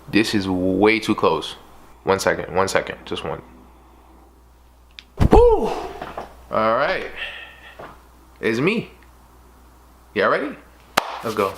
This is way too close. 1 second, just one. Woo! All right, it's me. Y'all ready? Let's go.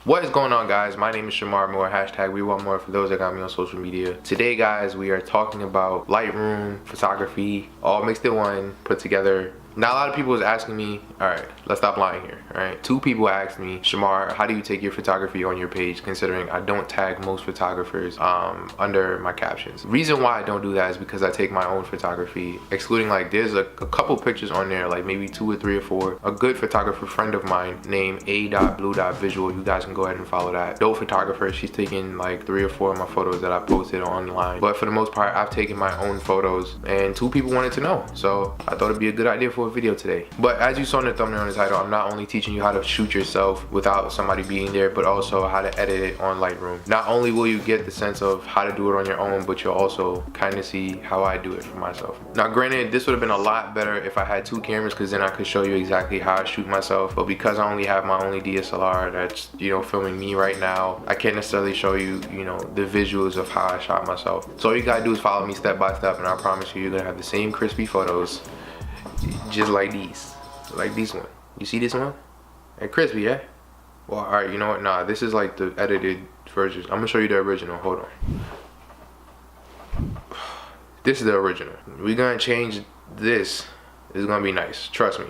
What is going on, guys? My name is Shamar Moore, hashtag WeWantMoore for those that got me on social media. Today, guys, we are talking about Lightroom, photography, all mixed in one, put together. Now, a lot of people is asking me, all right, let's stop lying here, all right? 2 people asked me, Shamar, how do you take your photography on your page, considering I don't tag most photographers under my captions? Reason why I don't do that is because I take my own photography, excluding like there's a couple pictures on there, like maybe 2 or 3 or 4. A good photographer friend of mine named a.blue.visual, you guys can go ahead and follow that. Dope photographer, she's taken like 3 or 4 of my photos that I posted online. But for the most part, I've taken my own photos, and 2 people wanted to know. So I thought it'd be a good idea for a video today. But as you saw in the thumbnail and the title, I'm not only teaching you how to shoot yourself without somebody being there, but also how to edit it on Lightroom. Not only will you get the sense of how to do it on your own, but you'll also kind of see how I do it for myself. Now, granted, this would have been a lot better if I had 2 cameras, because then I could show you exactly how I shoot myself. But because I only have my only DSLR that's, you know, filming me right now, I can't necessarily show you, you know, the visuals of how I shot myself. So all you gotta do is follow me step by step, and I promise you, you're gonna have the same crispy photos, just like these one. You see this one? And crispy, yeah? Well, all right, you know what? Nah, this is like the edited version. I'm gonna show you the original. Hold on. This is the original. We're gonna change this. It's gonna be nice. Trust me.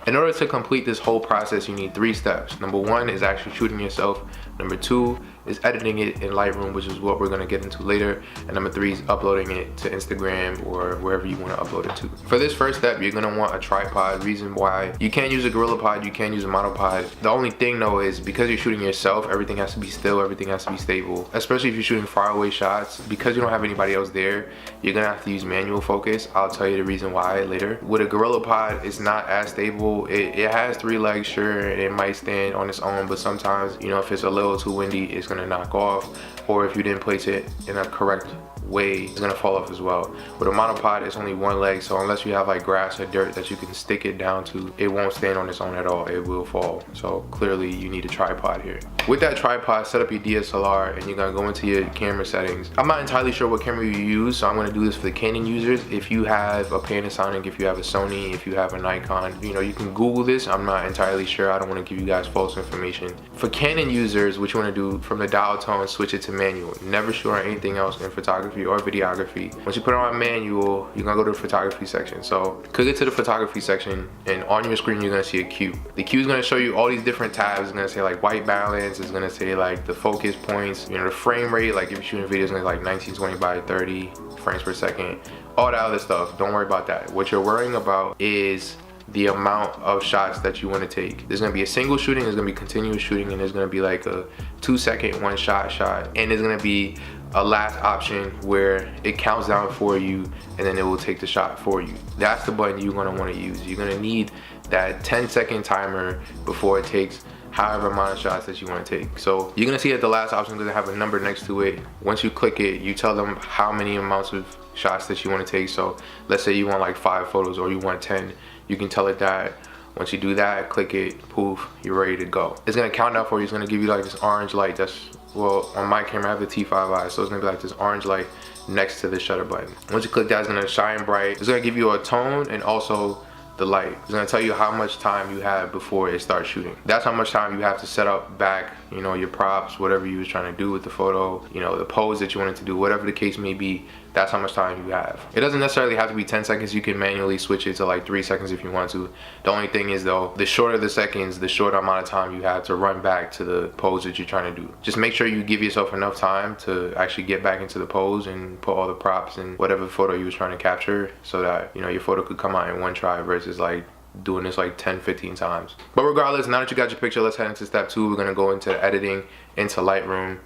In order to complete this whole process, you need 3 steps. Number 1 is actually shooting yourself. Number 2 is editing it in Lightroom, which is what we're gonna get into later. And number 3 is uploading it to Instagram or wherever you wanna upload it to. For this first step, you're gonna want a tripod. Reason why you can't use a GorillaPod, you can't use a monopod. The only thing though is because you're shooting yourself, everything has to be still, everything has to be stable. Especially if you're shooting faraway shots, because you don't have anybody else there, you're gonna have to use manual focus. I'll tell you the reason why later. With a GorillaPod, it's not as stable. It has 3 legs, sure, and it might stand on its own, but sometimes, you know, if it's a little too windy, it's gonna knock off, or if you didn't place it in a correct way, it's gonna fall off as well. With a monopod, it's only 1 leg, so unless you have like grass or dirt that you can stick it down to, it won't stand on its own at all. It will fall. So clearly you need a tripod here. With that tripod, set up your DSLR, and you're gonna go into your camera settings. I'm not entirely sure what camera you use, so I'm gonna do this for the Canon users. If you have a Panasonic, if you have a Sony, if you have a Nikon, you know, you can Google this. I'm not entirely sure. I don't want to give you guys false information. For Canon users, what you want to do, from the dial tone, switch it to manual. Never shoot on anything else in photography or videography. Once you put it on manual, you're gonna go to the photography section. So click it to the photography section, and on your screen you're gonna see a queue. The queue is gonna show you all these different tabs. It's gonna say like white balance, it's gonna say like the focus points, you know, the frame rate, like if you're shooting videos, it's gonna be like 1920 by 30 frames per second, all that other stuff. Don't worry about that. What you're worrying about is the amount of shots that you want to take. There's gonna be a single shooting, there's gonna be continuous shooting, and there's gonna be like a 2-second 1 shot, and there's gonna be a last option where it counts down for you, and then it will take the shot for you. That's the button you're gonna want to use. You're gonna need that 10-second timer before it takes however amount of shots that you want to take. So you're gonna see that the last option is gonna have a number next to it. Once you click it, you tell them how many amounts of shots that you want to take. So let's say you want like 5 photos, or you want 10. You can tell it that. Once you do that, click it, poof, you're ready to go. It's gonna count down for you. It's gonna give you like this orange light. That's, well, on my camera I have the T5i, so it's gonna be like this orange light next to the shutter button. Once you click that, it's gonna shine bright. It's gonna give you a tone and also the light. It's gonna tell you how much time you have before it starts shooting. That's how much time you have to set up back, you know, your props, whatever you was trying to do with the photo, you know, the pose that you wanted to do, whatever the case may be. That's how much time you have. It doesn't necessarily have to be 10 seconds. You can manually switch it to like 3 seconds if you want to. The only thing is though, the shorter the seconds, the shorter amount of time you have to run back to the pose that you're trying to do. Just make sure you give yourself enough time to actually get back into the pose and put all the props in whatever photo you was trying to capture, so that, you know, your photo could come out in 1 try versus like doing this like 10-15 times. But regardless, now that you got your picture, let's head into step 2. We're gonna go into editing into Lightroom.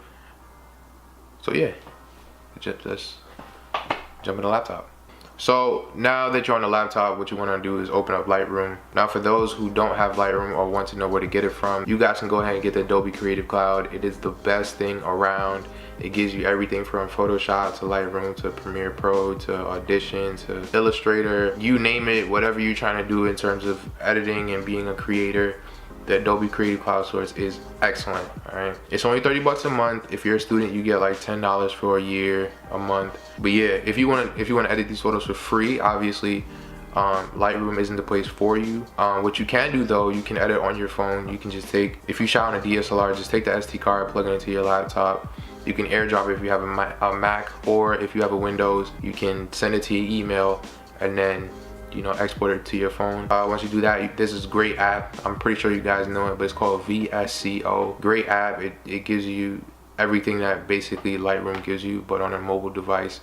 So yeah, let's jump in the laptop. So now that you're on the laptop, what you want to do is open up Lightroom. Now for those who don't have Lightroom or want to know where to get it from, you guys can go ahead and get the Adobe Creative Cloud. It is the best thing around. It gives you everything from Photoshop to Lightroom to Premiere Pro to Audition to Illustrator. You name it, whatever you're trying to do in terms of editing and being a creator, the Adobe Creative Cloud source is excellent. All right, it's only 30 bucks a month. If you're a student, you get like $10 for a year, a month. But yeah, if you want to edit these photos for free, obviously Lightroom isn't the place for you. What you can do though, you can edit on your phone. You can just take, if you shot on a DSLR, just take the SD card, plug it into your laptop. You can AirDrop it if you have a Mac, or if you have a Windows, you can send it to your email and then export it to your phone. Once you do that, this is a great app. I'm pretty sure you guys know it, but it's called VSCO. Great app. It gives you everything that basically Lightroom gives you, but on a mobile device.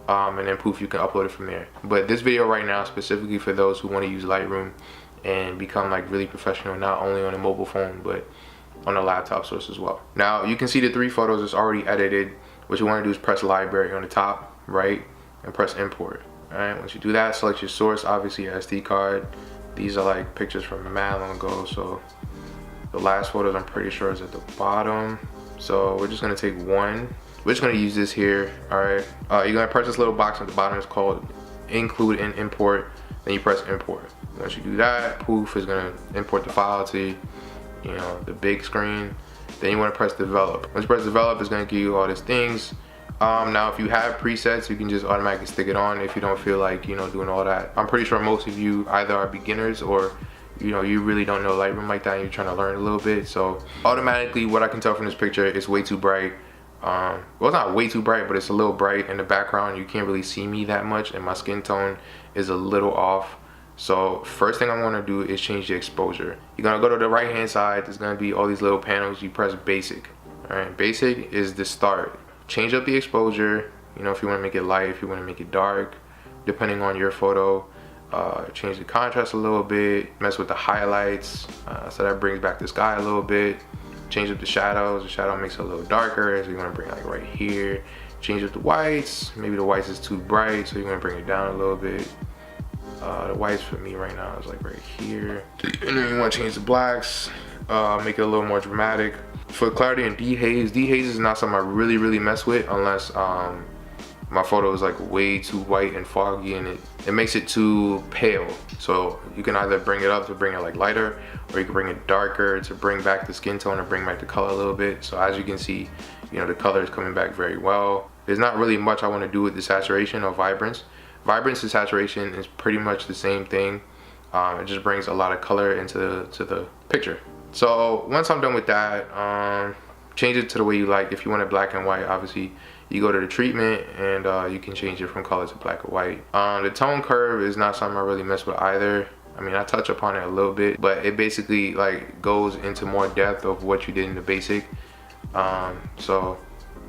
And then poof, you can upload it from there. But this video right now specifically for those who want to use Lightroom and become like really professional, not only on a mobile phone but on a laptop source as well. Now you can see the 3 photos it's already edited. What you want to do is press library on the top right and press import. Alright, once you do that, select your source, obviously your SD card. These are like pictures from mad long ago, so the last photos I'm pretty sure is at the bottom. So we're just gonna take one. We're just gonna use this here. Alright, you're gonna press this little box at the bottom. It's called include and import. Then you press import. Once you do that, poof, is gonna import the file to the big screen. Then you want to press develop. Once you press develop, it's gonna give you all these things. Now if you have presets, you can just automatically stick it on if you don't feel like doing all that. I'm pretty sure most of you either are beginners or you really don't know Lightroom like that and you're trying to learn a little bit. So automatically, what I can tell from this picture, it's way too bright. Well, it's not way too bright, but it's a little bright in the background. You can't really see me that much and my skin tone is a little off. So first thing I'm going to do is change the exposure. You're going to go to the right hand side. There's going to be all these little panels. You press basic. Alright, basic is the start. Change up the exposure, if you want to make it light, if you want to make it dark, depending on your photo. Change the contrast a little bit, mess with the highlights, so that brings back the sky a little bit. Change up the shadows. The shadow makes it a little darker, so you want to bring it like right here. Change up the whites. Maybe the whites is too bright, so you want to bring it down a little bit. The whites for me right now is like right here. And then you want to change the blacks, make it a little more dramatic. For clarity and dehaze, dehaze is not something I really mess with unless my photo is like way too white and foggy and it makes it too pale. So you can either bring it up to bring it like lighter, or you can bring it darker to bring back the skin tone and bring back the color a little bit. So as you can see, the color is coming back very well. There's not really much I want to do with the saturation or vibrance. Vibrance and saturation is pretty much the same thing. It just brings a lot of color into the picture. So once I'm done with that, change it to the way you like. If you want it black and white, obviously you go to the treatment and you can change it from color to black or white. The tone curve is not something I really mess with either. I mean, I touch upon it a little bit, but it basically like goes into more depth of what you did in the basic. So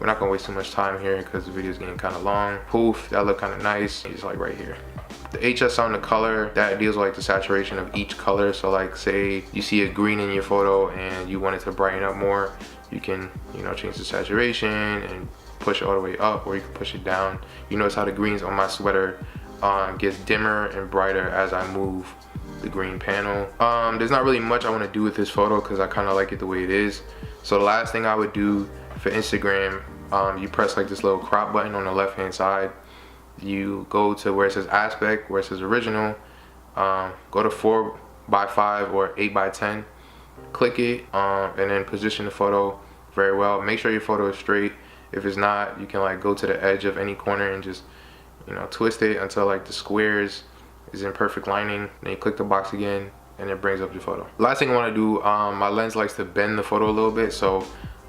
we're not gonna waste too much time here because the video is getting kind of long. Poof, that look kind of nice. It's like right here. The HS on the color, that deals with like the saturation of each color. So like say you see a green in your photo and you want it to brighten up more, you can change the saturation and push it all the way up, or you can push it down. You notice how the greens on my sweater gets dimmer and brighter as I move the green panel. There's not really much I want to do with this photo because I kind of like it the way it is. So the last thing I would do for Instagram, you press like this little crop button on the left hand side. You go to where it says aspect, where it says original, go to 4:5 or 8:10, click it, and then position the photo very well. Make sure your photo is straight. If it's not, you can like go to the edge of any corner and just twist it until like the squares is in perfect lining. Then you click the box again and it brings up your photo. Last thing I want to do, my lens likes to bend the photo a little bit, so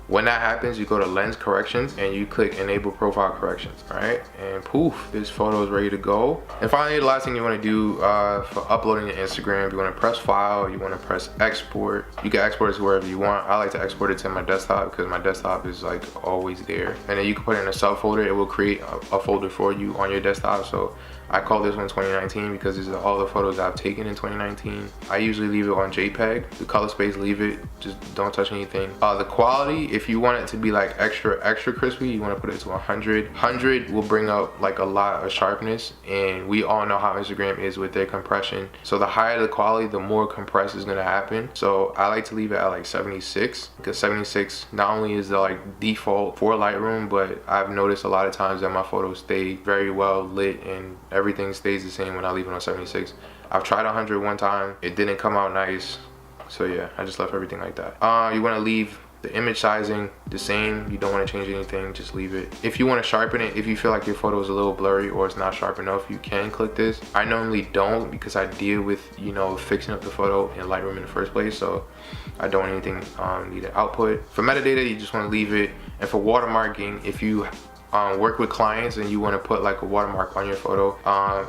when that happens, you go to lens corrections and you click enable profile corrections. All right, and poof, this photo is ready to go. And finally, the last thing you want to do for uploading to Instagram, you want to press file, you want to press export. You can export it to wherever you want. I like to export it to my desktop because my desktop is like always there. And then you can put it in a subfolder. It will create a folder for you on your desktop. So I call this one 2019 because these are all the photos I've taken in 2019. I usually leave it on JPEG. The color space, leave it, just don't touch anything. The quality, if you want it to be like extra crispy, you want to put it to 100. 100 will bring up like a lot of sharpness, and we all know how Instagram is with their compression. So the higher the quality, the more compressed is gonna happen. So I like to leave it at like 76, because 76 not only is the like default for Lightroom, but I've noticed a lot of times that my photos stay very well lit and everything stays the same when I leave it on 76. I've tried 100 one time, it didn't come out nice, so yeah, I just left everything like that. You want to leave the image sizing the same. You don't want to change anything, just leave it. If you want to sharpen it, if you feel like your photo is a little blurry or it's not sharp enough, you can click this. I normally don't, because I deal with, you know, fixing up the photo in Lightroom in the first place, so I don't want anything needed output. For metadata, you just want to leave it. And for watermarking, if you work with clients and you want to put like a watermark on your photo,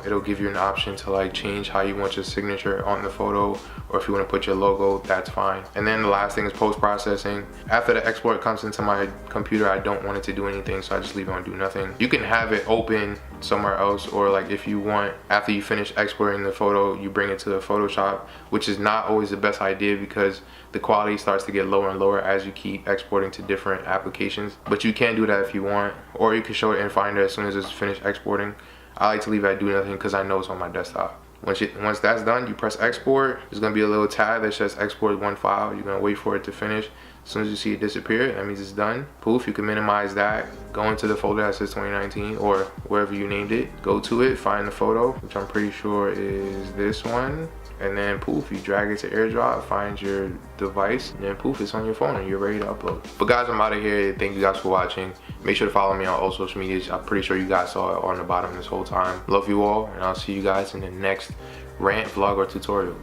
it'll give you an option to like change how you want your signature on the photo, or if you want to put your logo, that's fine. And then the last thing is post-processing. After the export comes into my computer, I don't want it to do anything, so I just leave it on do nothing. You can have it open somewhere else, or like if you want, after you finish exporting the photo, you bring it to the Photoshop, which is not always the best idea because the quality starts to get lower and lower as you keep exporting to different applications. But you can do that if you want, or you can show it in Finder as soon as it's finished exporting. I like to leave it at do nothing because I know it's on my desktop. Once that's done, you press export. There's gonna be a little tab that says export one file. You're gonna wait for it to finish. As soon as you see it disappear, that means it's done. Poof, you can minimize that. Go into the folder that says 2019 or wherever you named it. Go to it, find the photo, which I'm pretty sure is this one. And then poof, you drag it to AirDrop, find your device, and then poof, it's on your phone and you're ready to upload. But guys, I'm out of here. Thank you guys for watching. Make sure to follow me on all social medias. I'm pretty sure you guys saw it on the bottom this whole time. Love you all, and I'll see you guys in the next rant, vlog, or tutorial.